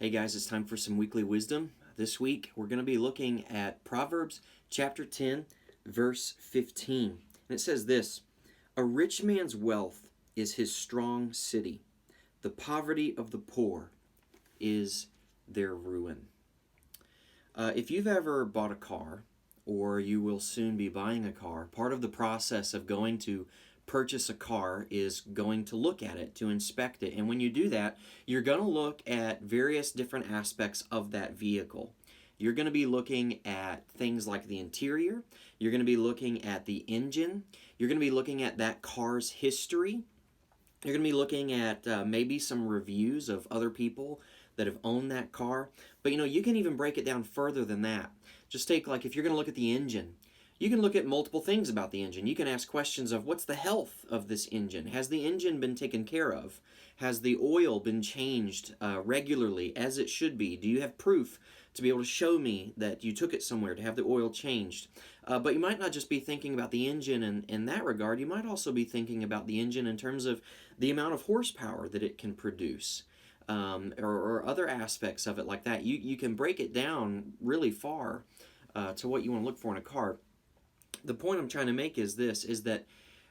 Hey guys, it's time for some weekly wisdom. This week we're going to be looking at Proverbs chapter 10, verse 15. And it says this: "A rich man's wealth is his strong city. The poverty of the poor is their ruin." If you've ever bought a car, or you will soon be buying a car, part of the process of going to purchase a car is going to look at it, to inspect it. And when you do that, you're going to look at various different aspects of that vehicle. You're going to be looking at things like the interior. You're going to be looking at the engine. You're going to be looking at that car's history. You're going to be looking at maybe some reviews of other people that have owned that car. But you can even break it down further than that. Just take, like, if you're going to look at the engine, you can look at multiple things about the engine. You can ask questions of, what's the health of this engine? Has the engine been taken care of? Has the oil been changed regularly as it should be? Do you have proof to be able to show me that you took it somewhere to have the oil changed? But you might not just be thinking about the engine in that regard. You might also be thinking about the engine in terms of the amount of horsepower that it can produce. Or other aspects of it like that. You can break it down really far to what you want to look for in a car. The point I'm trying to make is this, is that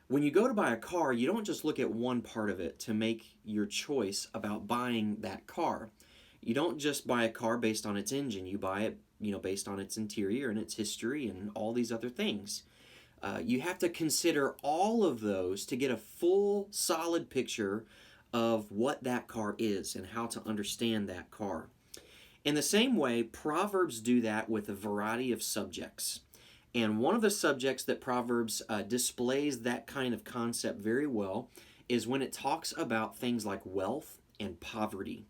when you go to buy a car, you don't just look at one part of it to make your choice about buying that car. You don't just buy a car based on its engine. You buy it, based on its interior and its history and all these other things. You have to consider all of those to get a full, solid picture of what that car is and how to understand that car. In the same way, Proverbs do that with a variety of subjects. And one of the subjects that Proverbs displays that kind of concept very well is when it talks about things like wealth and poverty.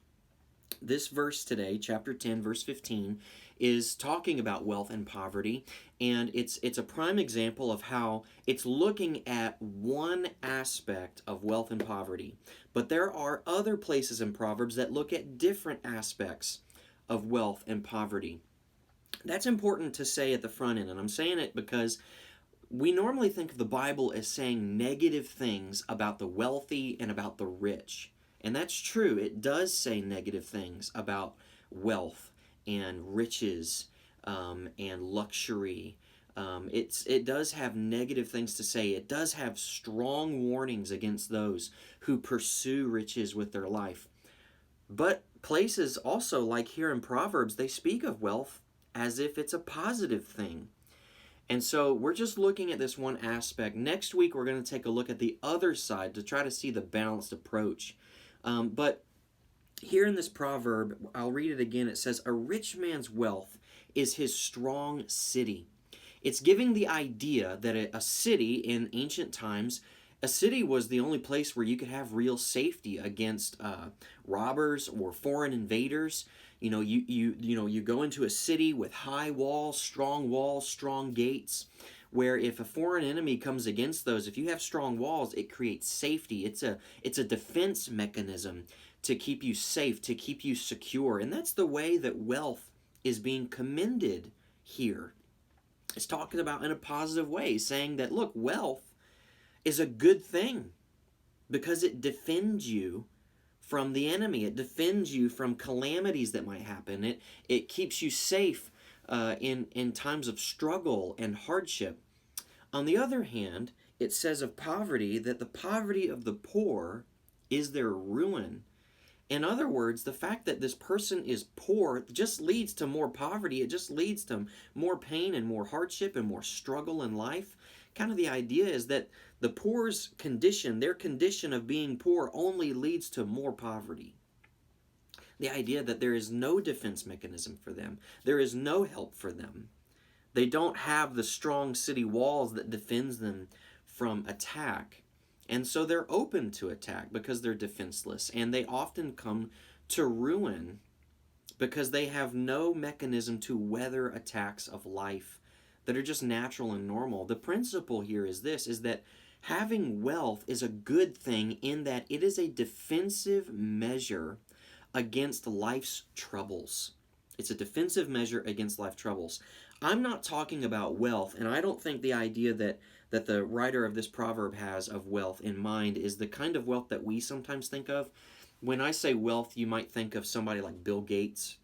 This verse today, chapter 10, verse 15, is talking about wealth and poverty, and it's a prime example of how it's looking at one aspect of wealth and poverty. But there are other places in Proverbs that look at different aspects of wealth and poverty. That's important to say at the front end, and I'm saying it because we normally think of the Bible as saying negative things about the wealthy and about the rich. And that's true. It does say negative things about wealth and riches and luxury. It does have negative things to say. It does have strong warnings against those who pursue riches with their life. But places also, like here in Proverbs, they speak of wealth as if it's a positive thing. And so we're just looking at this one aspect. Next week, we're going to take a look at the other side to try to see the balanced approach. But here in this proverb, I'll read it again. It says, "A rich man's wealth is his strong city." It's giving the idea that a city in ancient times, a city was the only place where you could have real safety against robbers or foreign invaders. You go into a city with high walls, strong gates, where if a foreign enemy comes against those, if you have strong walls, it creates safety. It's a defense mechanism to keep you safe, to keep you secure. And that's the way that wealth is being commended here. It's talking about in a positive way, saying that, look, wealth is a good thing because it defends you from the enemy. It defends you from calamities that might happen. It keeps you safe in times of struggle and hardship. On the other hand, it says of poverty that the poverty of the poor is their ruin. In other words, the fact that this person is poor just leads to more poverty. It just leads to more pain and more hardship and more struggle in life. Kind of the idea is that the poor's condition, their condition of being poor, only leads to more poverty. The idea that there is no defense mechanism for them. There is no help for them. They don't have the strong city walls that defends them from attack. And so they're open to attack because they're defenseless. And they often come to ruin because they have no mechanism to weather attacks of life that are just natural and normal. The principle here is this, is that having wealth is a good thing in that it is a defensive measure against life's troubles. It's a defensive measure against life troubles. I'm not talking about wealth, and I don't think the idea that the writer of this proverb has of wealth in mind is the kind of wealth that we sometimes think of. when I say wealth, you might think of somebody like Bill Gates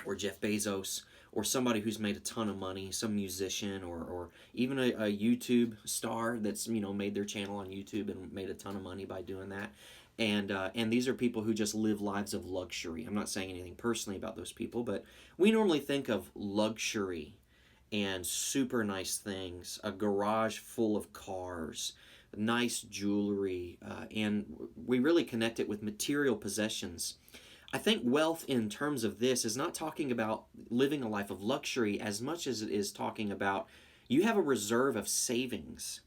or Jeff Bezos or somebody who's made a ton of money, some musician or even a YouTube star that's made their channel on YouTube and made a ton of money by doing that. And these are people who just live lives of luxury. I'm not saying anything personally about those people, but we normally think of luxury and super nice things, a garage full of cars, nice jewelry, and we really connect it with material possessions. I think wealth in terms of this is not talking about living a life of luxury as much as it is talking about you have a reserve of savings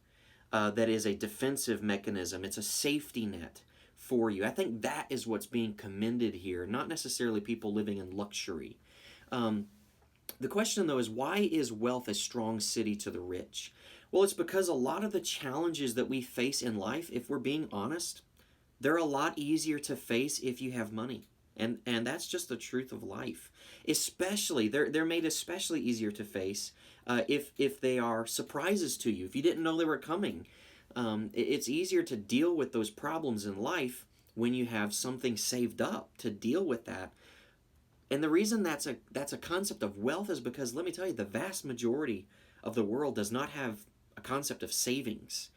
that is a defensive mechanism. It's a safety net for you. I think that is what's being commended here, not necessarily people living in luxury. The question, though, is why is wealth a strong city to the rich? Well, it's because a lot of the challenges that we face in life, if we're being honest, they're a lot easier to face if you have money. And that's just the truth of life. Especially, they're made especially easier to face if they are surprises to you. If you didn't know they were coming, it's easier to deal with those problems in life when you have something saved up to deal with that. And the reason that's a concept of wealth is because, let me tell you, the vast majority of the world does not have a concept of savings.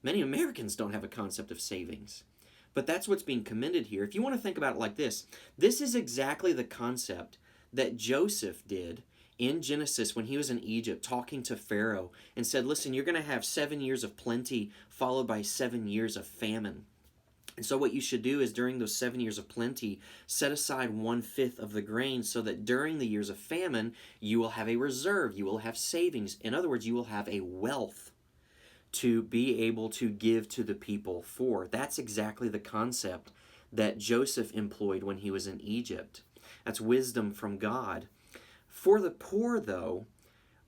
Many Americans don't have a concept of savings. But that's what's being commended here. If you want to think about it like this is exactly the concept that Joseph did in Genesis when he was in Egypt talking to Pharaoh and said, listen, you're going to have 7 years of plenty followed by 7 years of famine. And so what you should do is during those 7 years of plenty, set aside 1/5 of the grain so that during the years of famine, you will have a reserve, you will have savings. In other words, you will have a wealth to be able to give to the people for. That's exactly the concept that Joseph employed when he was in Egypt. That's wisdom from God. For the poor, though,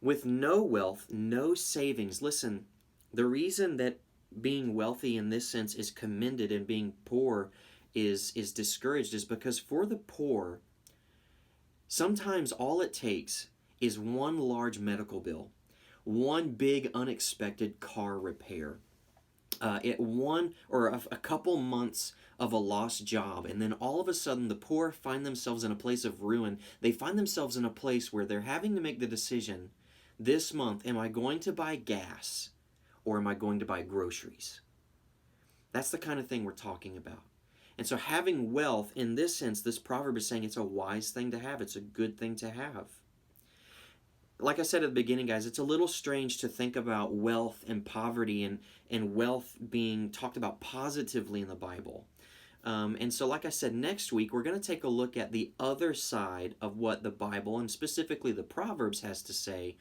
with no wealth, no savings, listen, the reason that being wealthy in this sense is commended and being poor is discouraged is because for the poor, sometimes all it takes is one large medical bill, one big unexpected car repair, one or a couple months of a lost job, and then all of a sudden the poor find themselves in a place of ruin. They find themselves in a place where they're having to make the decision this month, am I going to buy gas or am I going to buy groceries? That's the kind of thing we're talking about. And so having wealth, in this sense, this proverb is saying it's a wise thing to have. It's a good thing to have. Like I said at the beginning, guys, it's a little strange to think about wealth and poverty and wealth being talked about positively in the Bible. And so, like I said, next week we're going to take a look at the other side of what the Bible, and specifically the Proverbs, has to say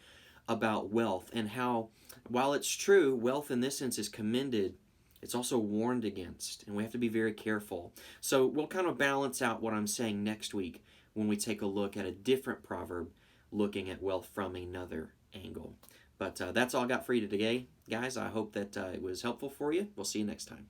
about wealth and how, while it's true, wealth in this sense is commended, it's also warned against, and we have to be very careful. So we'll kind of balance out what I'm saying next week when we take a look at a different proverb looking at wealth from another angle. But that's all I got for you today, guys. I hope that it was helpful for you. We'll see you next time.